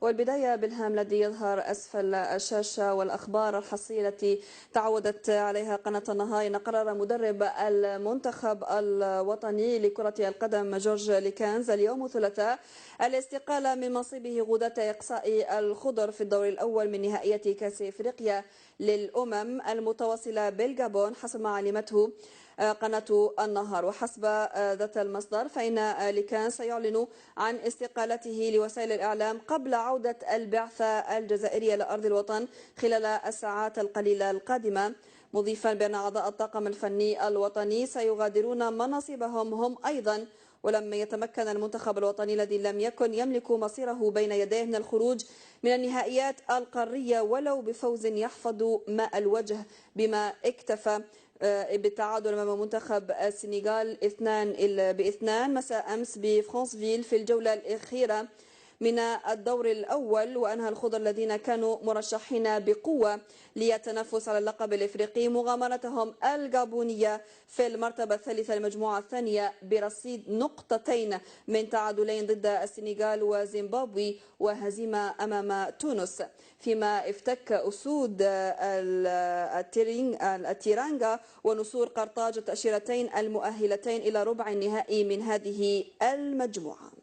والبداية بالهام الذي يظهر أسفل الشاشة والأخبار الحصرية التي تعودت عليها قناة النهار. إن قرر مدرب المنتخب الوطني لكرة القدم جورج ليكانز اليوم الثلاثاء الاستقالة من منصبه غداة إقصاء الخضر في الدور الأول من نهائيات كأس إفريقيا للأمم المتواصلة بالجابون، حسب ما علمته قناة النهار. وحسب ذات المصدر فإن ليكان سيعلن عن استقالته لوسائل الإعلام قبل عودة البعثة الجزائرية لأرض الوطن خلال الساعات القليلة القادمة، مضيفا بأن أعضاء الطاقم الفني الوطني سيغادرون مناصبهم هم أيضا، ولما يتمكن المنتخب الوطني الذي لم يكن يملك مصيره بين يديه من الخروج من النهائيات القارية ولو بفوز يحفظ ماء الوجه، بما اكتفى بالتعادل أمام منتخب السنغال 2-2 مساء أمس بفرانسفيل في الجولة الأخيرة من الدور الأول. وأنهى الخضر الذين كانوا مرشحين بقوة للتنافس على اللقب الإفريقي مغامرتهم الجابونية في المرتبة الثالثة المجموعة الثانية برصيد نقطتين من تعادلين ضد السنغال وزيمبابوي وهزيمة أمام تونس، فيما افتك أسود التيرانجا ونسور قرطاج التأشيرتين المؤهلتين إلى ربع النهائي من هذه المجموعة.